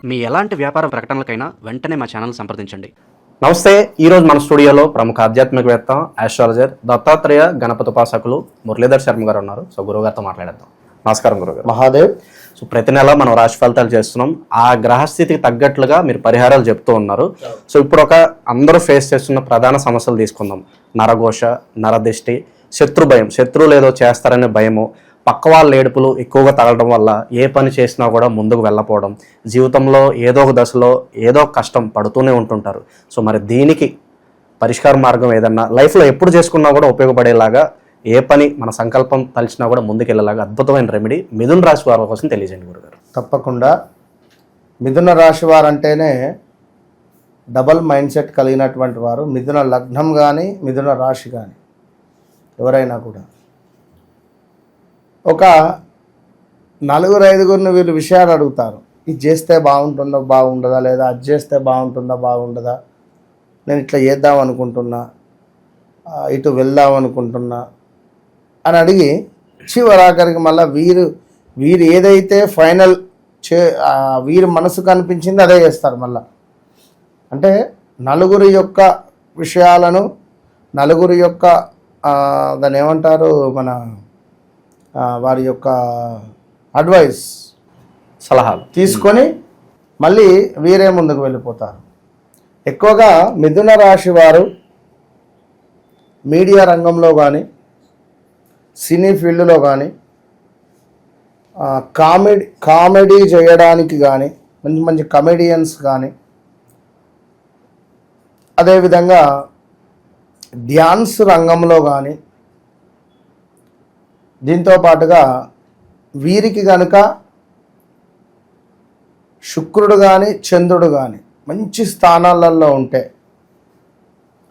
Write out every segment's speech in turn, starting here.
మీ ఎలాంటి వ్యాపార ప్రకటనలకైనా వెంటనే మా ఛానల్ సంప్రదించండి. నమస్తే. ఈరోజు మన స్టూడియోలో ప్రముఖ ఆధ్యాత్మికవేత్త, ఆస్ట్రాలజర్, దత్తాత్రేయ గణపతుపాసకులు మురళీధర్ శర్మ గారు ఉన్నారు. సో గురువుగారితో మాట్లాడేద్దాం. నమస్కారం గురుగారు. మహాదేవ్. సో ప్రతి నెల మనం రాశి ఫలితాలు చేస్తున్నాం. ఆ గ్రహస్థితికి తగ్గట్లుగా మీరు పరిహారాలు చెప్తూ ఉన్నారు. సో ఇప్పుడు అందరూ ఫేస్ చేస్తున్న ప్రధాన సమస్యలు తీసుకుందాం. నరఘోష, నరదిష్టి, శత్రు భయం, శత్రువులు ఏదో చేస్తారనే భయము, పక్క వాళ్ళ ఏడుపులు ఎక్కువగా తగలడం వల్ల ఏ పని చేసినా కూడా ముందుకు వెళ్ళకపోవడం, జీవితంలో ఏదో ఒక దశలో ఏదో కష్టం పడుతూనే ఉంటుంటారు. సో మరి దీనికి పరిష్కార మార్గం ఏదన్నా లైఫ్లో ఎప్పుడు చేసుకున్నా కూడా ఉపయోగపడేలాగా, ఏ పని మన సంకల్పం తలిచినా కూడా ముందుకెళ్ళేలాగా అద్భుతమైన రెమెడీ మిథున రాశి వారి కోసం తెలియజేయండి గురుగారు. తప్పకుండా. మిథున రాశి వారు అంటేనే డబల్ మైండ్ సెట్ కలిగినటువంటి వారు. మిథున లగ్నం కానీ మిథున రాశి కానీ ఎవరైనా కూడా ఒక 4-5 వీళ్ళు విషయాలు అడుగుతారు. ఇది చేస్తే బాగుంటుందా బాగుండదా, లేదా అది చేస్తే బాగుంటుందా బాగుండదా, నేను ఇట్లా చేద్దాం అనుకుంటున్నా, ఇటు వెళ్దాం అనుకుంటున్నా అని అడిగి చివరాఖరికి మళ్ళీ వీరు ఏదైతే ఫైనల్ వీరి మనసు కనిపించింది అదే చేస్తారు. మళ్ళా అంటే నలుగురి యొక్క విషయాలను, నలుగురి యొక్క దాన్ని ఏమంటారు, మన వారి యొక్క అడ్వైస్, సలహాలు తీసుకొని మళ్ళీ వీరే ముందుకు వెళ్ళిపోతారు. ఎక్కువగా మిథున రాశి వారు మీడియా రంగంలో కానీ, సినీ ఫీల్డ్లో కానీ, కామెడీ చేయడానికి కానీ, మంచి మంచి కమెడియన్స్ కానీ, అదేవిధంగా డ్యాన్స్ రంగంలో కానీ, దీంతో పాటుగా వీరికి కనుక శుక్రుడు కానీ చంద్రుడు కానీ మంచి స్థానాలలో ఉంటే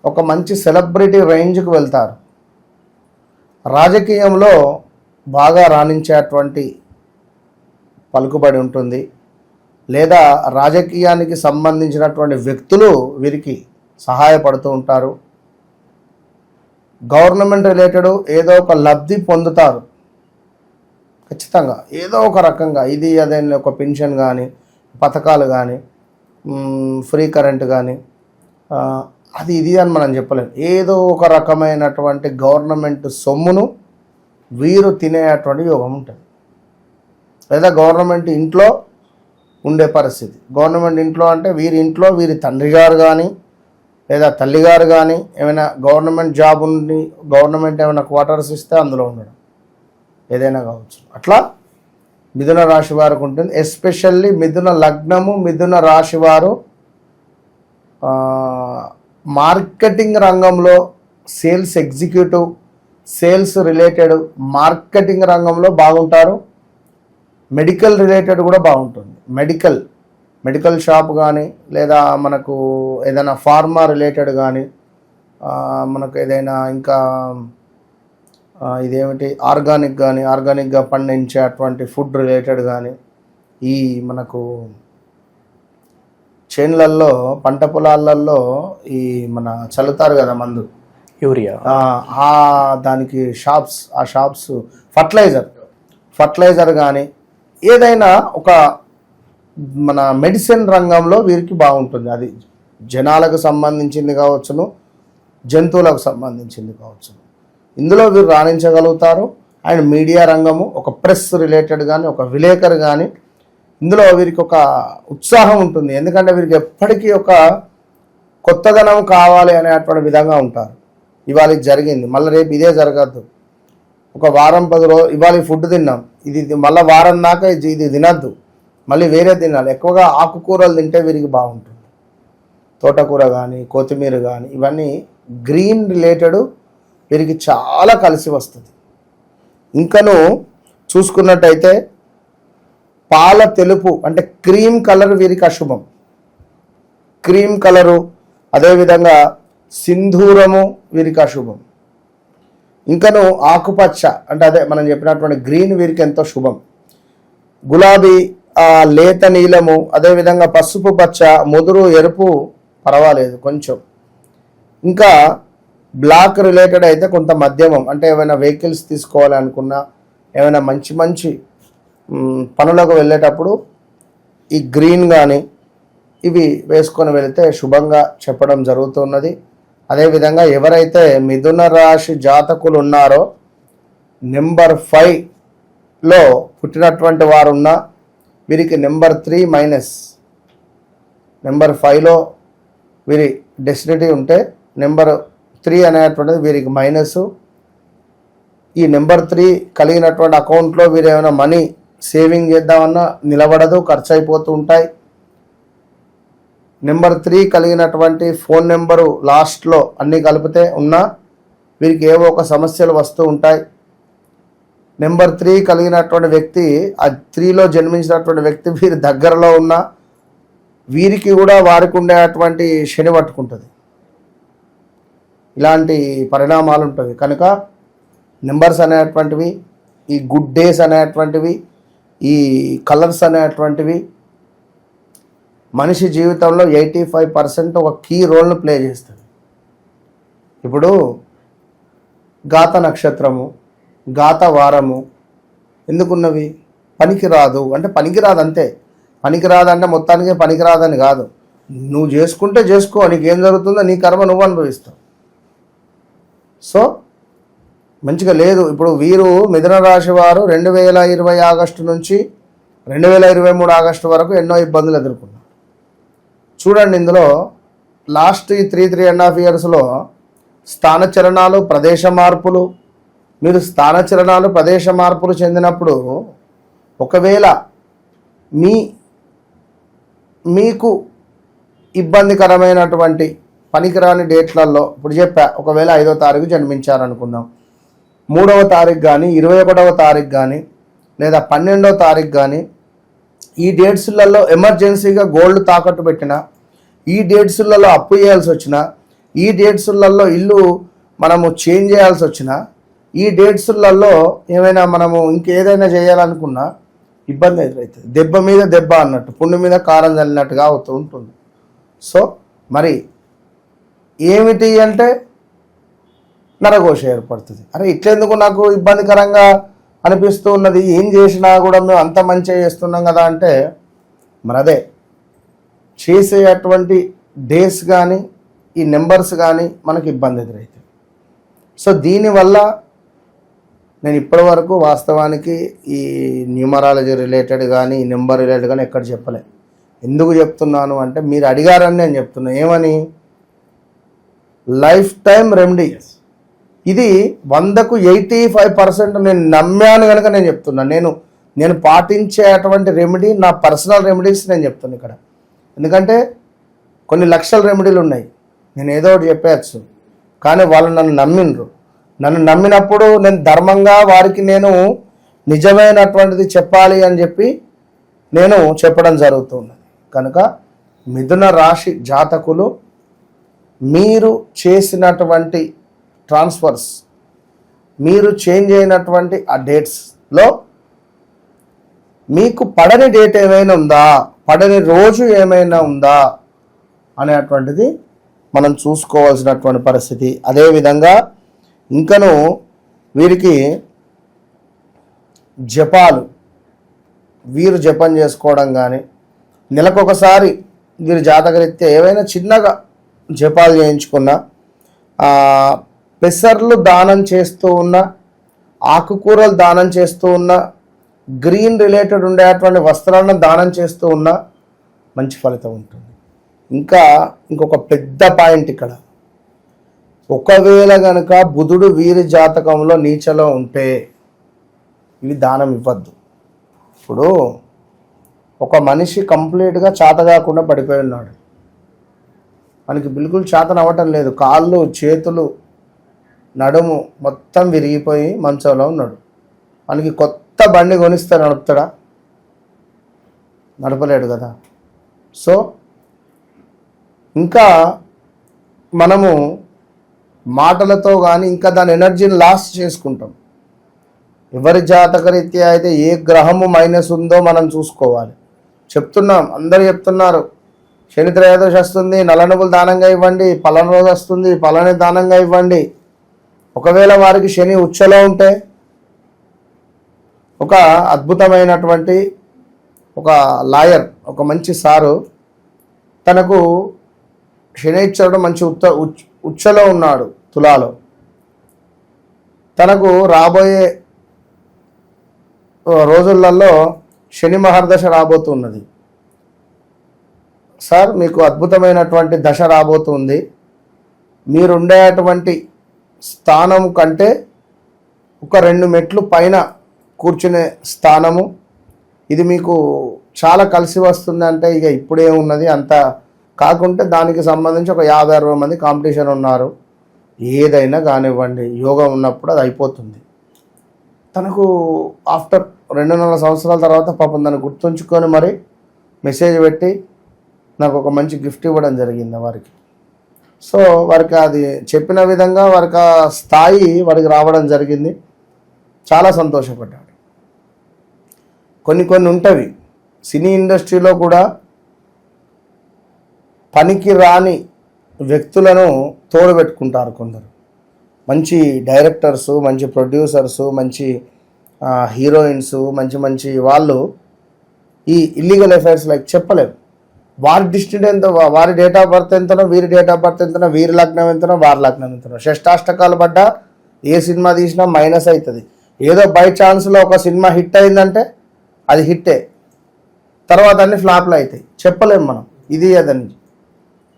ఒక మంచి సెలబ్రిటీ రేంజ్కి వెళ్తారు. రాజకీయంలో బాగా రాణించేటువంటి పలుకుబడి ఉంటుంది. లేదా రాజకీయానికి సంబంధించినటువంటి వ్యక్తులు వీరికి సహాయపడుతూ ఉంటారు. గవర్నమెంట్ రిలేటెడ్ ఏదో ఒక లబ్ధి పొందుతారు ఖచ్చితంగా, ఏదో ఒక రకంగా. ఇది అదేనా ఒక పెన్షన్ కానీ, పథకాలు కానీ, ఫ్రీ కరెంట్ కానీ, అది ఇది అని మనం చెప్పలేము. ఏదో ఒక రకమైనటువంటి గవర్నమెంట్ సొమ్మును వీరు తినేటువంటి యోగం ఉంటుంది. లేదా గవర్నమెంట్ ఇంట్లో ఉండే పరిస్థితి. గవర్నమెంట్ ఇంట్లో అంటే వీరి ఇంట్లో వీరి తండ్రి గారు కానీ, లేదా తల్లిగారు కానీ ఏమైనా గవర్నమెంట్ జాబ్ ఉండి గవర్నమెంట్ ఏమైనా క్వార్టర్స్ ఇస్తే అందులో ఉండడం, ఏదైనా కావచ్చు. అట్లా మిథున రాశి వారికి ఉంటుంది. ఎస్పెషల్లీ మిథున లగ్నము, మిథున రాశి వారు మార్కెటింగ్ రంగంలో, sales executive, sales related marketing రంగంలో బాగుంటారు. మెడికల్ రిలేటెడ్ కూడా బాగుంటుంది. మెడికల్ షాప్ కానీ, లేదా మనకు ఏదైనా ఫార్మా రిలేటెడ్ కానీ, మనకు ఏదైనా ఇంకా ఇదేమిటి ఆర్గానిక్గా పండించేటువంటి ఫుడ్ రిలేటెడ్ కానీ, ఈ మనకు చేన్లల్లో, పంట పొలాలలో ఈ మన చల్లుతారు కదా మందు, యూరియా, దానికి షాప్స్ ఫర్టిలైజర్ కానీ, ఏదైనా ఒక మన మెడిసిన్ రంగంలో వీరికి బాగుంటుంది. అది జనాలకు సంబంధించింది కావచ్చును, జంతువులకు సంబంధించింది కావచ్చును. ఇందులో వీరు రాణించగలుగుతారు. అండ్ మీడియా రంగము, ఒక ప్రెస్ రిలేటెడ్ కానీ, ఒక విలేకరు కానీ, ఇందులో వీరికి ఒక ఉత్సాహం ఉంటుంది. ఎందుకంటే వీరికి ఎప్పటికీ ఒక కొత్తదనం కావాలి అనేటువంటి విధంగా ఉంటారు. ఇవాళ ఇది జరిగింది, మళ్ళీ రేపు ఇదే జరగద్దు. ఒక వారం 10 రోజులు ఇవాళ ఫుడ్ తిన్నాం, ఇది మళ్ళీ వారం దాకా ఇది తినద్దు, మళ్ళీ వేరే తినాలి. ఎక్కువగా ఆకుకూరలు తింటే వీరికి బాగుంటుంది. తోటకూర కానీ, కొత్తిమీర కానీ, ఇవన్నీ గ్రీన్ రిలేటెడ్ వీరికి చాలా కలిసి వస్తుంది. ఇంకను చూసుకున్నట్టయితే పాల తెలుపు అంటే క్రీమ్ కలర్ వీరికి అశుభం. క్రీమ్ కలరు, అదేవిధంగా సింధూరము వీరికి అశుభం. ఇంకను ఆకుపచ్చ అంటే అదే మనం చెప్పినటువంటి గ్రీన్ వీరికి ఎంతో శుభం. గులాబీ, లేత నీలము, అదేవిధంగా పసుపు పచ్చ, ముదురు, ఎరుపు పర్వాలేదు కొంచెం. ఇంకా బ్లాక్ రిలేటెడ్ అయితే కొంత మధ్యమం, అంటే ఏమైనా వెహికల్స్ తీసుకోవాలనుకున్నా, ఏమైనా మంచి పనులకు వెళ్ళేటప్పుడు ఈ గ్రీన్ కానీ ఇవి వేసుకొని వెళితే శుభంగా చెప్పడం జరుగుతున్నది. అదేవిధంగా ఎవరైతే మిథున రాశి జాతకులు ఉన్నారో నెంబర్ 5లో పుట్టినటువంటి వారు ఉన్నా వీరికి నెంబర్ 3 మైనస్, నెంబర్ 5లో వీరి డెస్టినిటీ ఉంటే నెంబర్ 3 అనేటువంటిది వీరికి మైనస్. ఈ నెంబర్ 3 కలిగినటువంటి అకౌంట్లో వీరు ఏమైనా మనీ సేవింగ్ చేద్దామన్నా నిలబడదు, ఖర్చు అయిపోతూ ఉంటాయి. నెంబర్ 3 కలిగినటువంటి ఫోన్ నెంబరు లాస్ట్లో అన్నీ కలిపితే ఉన్నా వీరికి ఏవో ఒక సమస్యలు వస్తూ ఉంటాయి. నెంబర్ 3 కలిగినటువంటి వ్యక్తి, ఆ 3లో జన్మించినటువంటి వ్యక్తి వీరి దగ్గరలో ఉన్న వీరికి కూడా వారికి ఉండేటువంటి శని పట్టుకుంటుంది. ఇలాంటి పరిణామాలు ఉంటుంది. కనుక నెంబర్స్ అనేటువంటివి, ఈ గుడ్ డేస్ అనేటువంటివి, ఈ కలర్స్ అనేటువంటివి మనిషి జీవితంలో 85% ఒక కీ రోల్ను ప్లే చేస్తుంది. ఇప్పుడు గాత నక్షత్రము, గాత వారము ఎందుకున్నవి? పనికిరాదు అంటే పనికిరాదు అంతే. పనికిరాదు అంటే మొత్తానికి పనికిరాదని కాదు. నువ్వు చేసుకుంటే చేసుకో, నీకేం జరుగుతుందో నీ కర్మ నువ్వు అనుభవిస్తావు. సో మంచిగా లేదు. ఇప్పుడు వీరు మిథున రాశి వారు 2020 ఆగస్టు నుంచి 2023 ఆగస్టు వరకు ఎన్నో ఇబ్బందులు ఎదుర్కొన్నారు. చూడండి, ఇందులో లాస్ట్ ఈ 3.5 ఇయర్స్లో స్థానచలనాలు, ప్రదేశ మార్పులు. మీరు స్థానచలనాలు, ప్రదేశ మార్పులు చెందినప్పుడు ఒకవేళ మీకు ఇబ్బందికరమైనటువంటి పనికిరాని డేట్లలో ఇప్పుడు చెప్పా, ఒకవేళ 5వ తారీఖు జన్మించారనుకుందాం, 3వ తారీఖు కానీ 21వ తారీఖు కానీ లేదా 12వ తారీఖు కానీ ఈ డేట్స్లలో ఎమర్జెన్సీగా గోల్డ్ తాకట్టు పెట్టినా, ఈ డేట్స్లలో అప్పు చేయాల్సి వచ్చినా, ఈ డేట్స్లలో ఇల్లు మనము చేంజ్ చేయాల్సి వచ్చినా, ఈ డేట్స్లలో ఏమైనా మనము ఇంకేదైనా చేయాలనుకున్నా ఇబ్బంది ఎదురవుతుంది. దెబ్బ మీద దెబ్బ అన్నట్టు, పుండు మీద కారం చల్లినట్టుగా అవుతూ ఉంటుంది. సో మరి ఏమిటి అంటే నరఘోష ఏర్పడుతుంది. అరే ఇట్లెందుకు నాకు ఇబ్బందికరంగా అనిపిస్తూ ఉన్నది, ఏం చేసినా కూడా మేము అంత మంచిగా చేస్తున్నాం కదా అంటే మరి అదే చేసేటువంటి డేస్ కానీ ఈ నెంబర్స్ కానీ మనకి ఇబ్బంది ఎదురవుతుంది. సో దీనివల్ల నేను ఇప్పటి వరకు వాస్తవానికి ఈ న్యూమరాలజీ రిలేటెడ్ కానీ ఈ నెంబర్ రిలేటెడ్ కానీ ఎక్కడ చెప్పలే. ఎందుకు చెప్తున్నాను అంటే మీరు అడిగారని నేను చెప్తున్నా. ఏమని? Life time remedy. ఇది 100కు 85% నేను నమ్మాను కనుక నేను చెప్తున్నాను. నేను పాటించేటువంటి రెమెడీ నా పర్సనల్ రెమెడీస్ నేను చెప్తున్నాను ఇక్కడ. ఎందుకంటే కొన్ని లక్షల రెమెడీలు ఉన్నాయి, నేను ఏదో ఒకటి చెప్పేయచ్చు. కానీ వాళ్ళు నన్ను నమ్మిండ్రు. నన్ను నమ్మినప్పుడు నేను ధర్మంగా వారికి నేను నిజమైనటువంటిది చెప్పాలి అని చెప్పి నేను చెప్పడం జరుగుతున్నది. కనుక మిథున రాశి జాతకులు మీరు చేసినటువంటి ట్రాన్స్ఫర్స్, మీరు చేంజ్ అయినటువంటి ఆ డేట్స్లో మీకు పడని డేట్ ఏమైనా ఉందా, పడని రోజు ఏమైనా ఉందా అనేటువంటిది మనం చూసుకోవాల్సినటువంటి పరిస్థితి. అదేవిధంగా ఇంకను వీరికి జపాలు, వీరు జపం చేసుకోవడం కానీ నెలకొకసారి వీరు జాతకరీత్యా ఏవైనా చిన్నగా జపాలు చేయించుకున్నా, పెసర్లు దానం చేస్తూ ఉన్నా, ఆకుకూరలు దానం చేస్తూ ఉన్నా, గ్రీన్ రిలేటెడ్ ఉండేటువంటి వస్త్రాలను దానం చేస్తూ ఉన్నా మంచి ఫలితం ఉంటుంది. ఇంకొక పెద్ద పాయింట్ ఇక్కడ, ఒకవేళ కనుక బుధుడు వీరి జాతకంలో నీచలో ఉంటే ఇవి దానం ఇవ్వద్దు. ఇప్పుడు ఒక మనిషి కంప్లీట్గా చేత కాకుండా పడిపోయి ఉన్నాడు, మనకి బిల్కుల్ చేతన అవ్వటం లేదు, కాళ్ళు చేతులు నడుము మొత్తం విరిగిపోయి మంచంలో ఉన్నాడు. మనకి కొత్త బండి కొనిస్తే నడుపుతాడా? నడపలేడు కదా. సో ఇంకా మనము మాటలతో కానీ ఇంకా దాని ఎనర్జీని లాస్ చేసుకుంటాం. ఎవరి జాతకరీత్యా అయితే ఏ గ్రహము మైనస్ ఉందో మనం చూసుకోవాలి. చెప్తున్నాం, అందరూ చెప్తున్నారు, శని త్రయోదశి వస్తుంది, నల్లనుగులు దానంగా ఇవ్వండి, పలానా రోజు వస్తుంది, పలానా దానంగా ఇవ్వండి. ఒకవేళ వారికి శని ఉచ్చలో ఉంటే ఒక అద్భుతమైనటువంటి ఒక లాయర్, ఒక మంచి సారు, తనకు శనైశ్వరుడు మంచి ఉచ్చలో ఉన్నాడు తులాలో. తనకు రాబోయే రోజులలో శని మహర్దశ రాబోతున్నది. సార్ మీకు అద్భుతమైనటువంటి దశ రాబోతుంది, మీరుండేటువంటి స్థానం కంటే ఒక 2 మెట్లు పైన కూర్చునే స్థానము, ఇది మీకు చాలా కలిసి వస్తుంది. అంటే ఇక ఇప్పుడే ఉన్నది అంత కాకుంటే దానికి సంబంధించి ఒక 50-60 మంది కాంపిటీషన్ ఉన్నారు. ఏదైనా కానివ్వండి, యోగం ఉన్నప్పుడు అది అయిపోతుంది. తనకు ఆఫ్టర్ 2.5 సంవత్సరాల తర్వాత పాపం దాన్ని గుర్తుంచుకొని మరి మెసేజ్ పెట్టి నాకు ఒక మంచి గిఫ్ట్ ఇవ్వడం జరిగింది వారికి. సో వారికి అది చెప్పిన విధంగా వారికి ఆ స్థాయి వారికి రావడం జరిగింది. చాలా సంతోషపడ్డాడు. కొన్ని ఉంటవి సినీ ఇండస్ట్రీలో కూడా పనికి రాని వ్యక్తులను తోడుపెట్టుకుంటారు కొందరు. మంచి డైరెక్టర్సు, మంచి ప్రొడ్యూసర్సు, మంచి హీరోయిన్స్, మంచి వాళ్ళు ఈ ఇల్లీగల్ అఫైర్స్ లైక్ చెప్పలేము. వారి డిస్ట్రిక్ట్ ఎంత, వారి డేట్ ఆఫ్ బర్త్ ఎంతనో, వీరి డేట్ ఆఫ్ బర్త్ ఎంతనో, వీరి లగ్నం ఎంతనో, వారి లగ్నం ఎంతనో, షష్టాష్టకాలు పడ్డా ఏ సినిమా తీసినా మైనస్ అవుతుంది. ఏదో బై ఛాన్స్లో ఒక సినిమా హిట్ అయిందంటే అది హిట్టే, తర్వాత అన్ని ఫ్లాప్లు అవుతాయి. చెప్పలేము మనం ఇది అదని.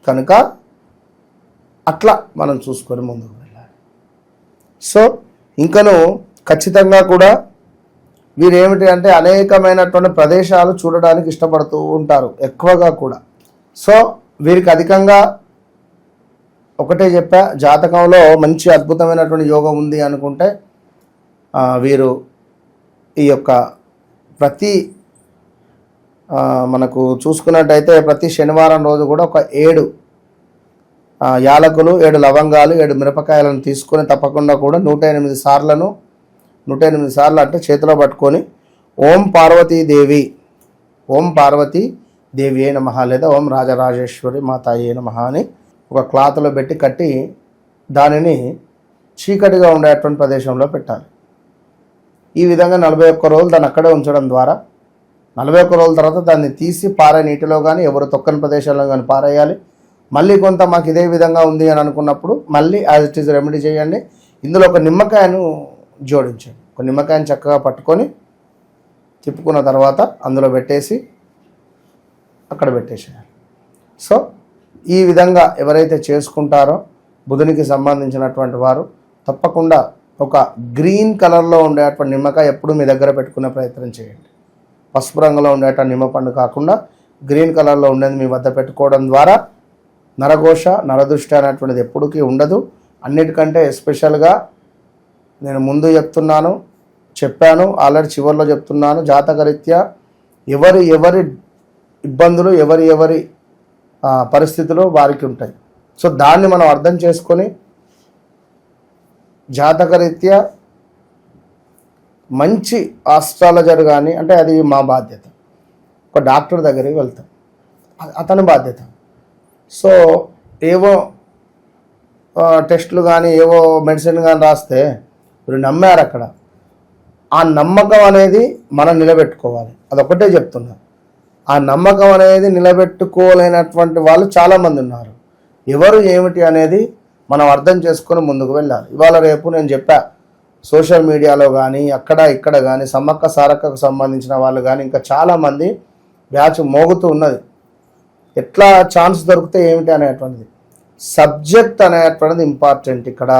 కనుక అట్లా మనం చూసుకొని ముందుకు వెళ్ళాలి. సో ఇంకను ఖచ్చితంగా కూడా వీరు ఏమిటి అంటే అనేకమైనటువంటి ప్రదేశాలు చూడడానికి ఇష్టపడుతూ ఉంటారు ఎక్కువగా కూడా. సో వీరికి అధికంగా ఒకటే చెప్పా, జాతకంలో మంచి అద్భుతమైనటువంటి యోగం ఉంది అనుకుంటే వీరు ఈ యొక్క ప్రతి మనకు చూసుకున్నట్టయితే ప్రతి శనివారం రోజు కూడా ఒక 7 యాలకులు, 7 లవంగాలు, 7 మిరపకాయలను తీసుకొని తప్పకుండా కూడా 108 సార్లు అంటే చేతిలో పట్టుకొని ఓం పార్వతీదేవి, ఓం పార్వతీదేవి ఏ నమః లేదా ఓం రాజరాజేశ్వరి మాతాయే నమః అని ఒక క్లాత్లో పెట్టి కట్టి దానిని చీకటిగా ఉండేటువంటి ప్రదేశంలో పెట్టాలి. ఈ విధంగా 41 రోజులు దాన్ని అక్కడే ఉంచడం ద్వారా 41 రోజుల తర్వాత దాన్ని తీసి పారే నీటిలో కానీ ఎవరు తొక్కని ప్రదేశాల్లో కానీ పారేయాలి. మళ్ళీ కొంత మాకు ఇదే విధంగా ఉంది అని అనుకున్నప్పుడు మళ్ళీ యాజ్ ఇట్ ఈజ్ రెమెడీ చేయండి. ఇందులో ఒక నిమ్మకాయను జోడించండి. ఒక నిమ్మకాయను చక్కగా పట్టుకొని తిప్పుకున్న తర్వాత అందులో పెట్టేసి అక్కడ పెట్టేసేయాలి. సో ఈ విధంగా ఎవరైతే చేసుకుంటారో బుధునికి సంబంధించినటువంటి వారు తప్పకుండా ఒక గ్రీన్ కలర్లో ఉండేటువంటి నిమ్మకాయ ఎప్పుడు మీ దగ్గర పెట్టుకునే ప్రయత్నం చేయండి. పసుపు రంగులో ఉండేటువంటి నిమ్మపండు కాకుండా గ్రీన్ కలర్లో ఉండేది మీ వద్ద పెట్టుకోవడం ద్వారా నరఘోష, నరదృష్టి అనేటువంటిది ఎప్పటికీ ఉండదు. అన్నిటికంటే ఎస్పెషల్గా నేను ముందు చెప్పాను ఆల్రెడీ చివరిలో చెప్తున్నాను, జాతకరీత్యా ఎవరి ఇబ్బందులు ఎవరి పరిస్థితులు వారికి ఉంటాయి. సో దాన్ని మనం అర్థం చేసుకొని జాతకరీత్యా మంచి ఆస్ట్రాలజర్ కానీ అంటే అది మా బాధ్యత. ఒక డాక్టర్ దగ్గరికి వెళ్తాం, అతని బాధ్యత. సో ఏవో టెస్టులు కానీ ఏవో మెడిసిన్ కానీ రాస్తే మీరు నమ్మారు. అక్కడ ఆ నమ్మకం అనేది మనం నిలబెట్టుకోవాలి. అదొకటే చెప్తున్నా. ఆ నమ్మకం అనేది నిలబెట్టుకోలేనటువంటి వాళ్ళు చాలామంది ఉన్నారు. ఎవరు ఏమిటి అనేది మనం అర్థం చేసుకొని ముందుకు వెళ్ళాలి. ఇవాళ రేపు నేను చెప్పా, సోషల్ మీడియాలో కానీ అక్కడ ఇక్కడ కానీ సమ్మక్క సారక్కకు సంబంధించిన వాళ్ళు కానీ ఇంకా చాలామంది బ్యాచ్ మోగుతూ ఉన్నది. ఎట్లా ఛాన్స్ దొరికితే ఏమిటి అనేటువంటిది, సబ్జెక్ట్ అనేటువంటిది ఇంపార్టెంట్. ఇక్కడ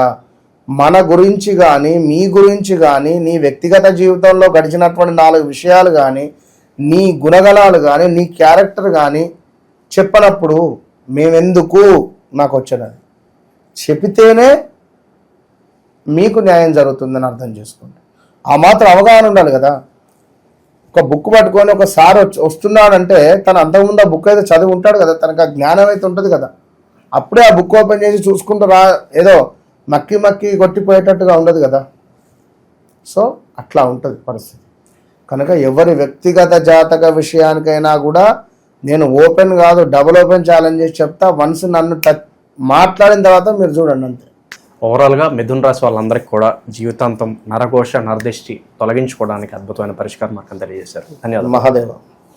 మన గురించి కానీ మీ గురించి కానీ నీ వ్యక్తిగత జీవితంలో గడిచినటువంటి 4 విషయాలు కానీ నీ గుణగణాలు కానీ నీ క్యారెక్టర్ కానీ చెప్పనప్పుడు మేమెందుకు నాకు వచ్చినది చెబితేనే మీకు న్యాయం జరుగుతుందని అర్థం చేసుకోండి. ఆ మాత్రం అవగాహన ఉండాలి కదా. ఒక బుక్ పట్టుకొని ఒక సార్ వస్తున్నాడంటే తను అంతకుముందు ఆ బుక్ అయితే చదివి ఉంటాడు కదా, తనకు ఆ జ్ఞానం అయితే ఉంటుంది కదా. అప్పుడే ఆ బుక్ ఓపెన్ చేసి చూసుకుంటూ ఏదో మక్కి కొట్టిపోయేటట్టుగా ఉండదు కదా. సో అట్లా ఉంటుంది పరిస్థితి. కనుక ఎవరి వ్యక్తిగత జాతక విషయానికైనా కూడా నేను ఓపెన్ కాదు డబుల్ ఓపెన్ ఛాలెంజ్ చేసి చెప్తా. వన్స్ నన్ను మాట్లాడిన తర్వాత మీరు చూడండి అంతే. ఓవరాల్గా మిథున రాశి వాళ్ళందరికీ కూడా జీవితాంతం నరఘోష, నరదిష్టి తొలగించుకోవడానికి అద్భుతమైన పరిష్కారం మాకు తెలియజేశారు. ధన్యవాదాలు. మహాదేవ.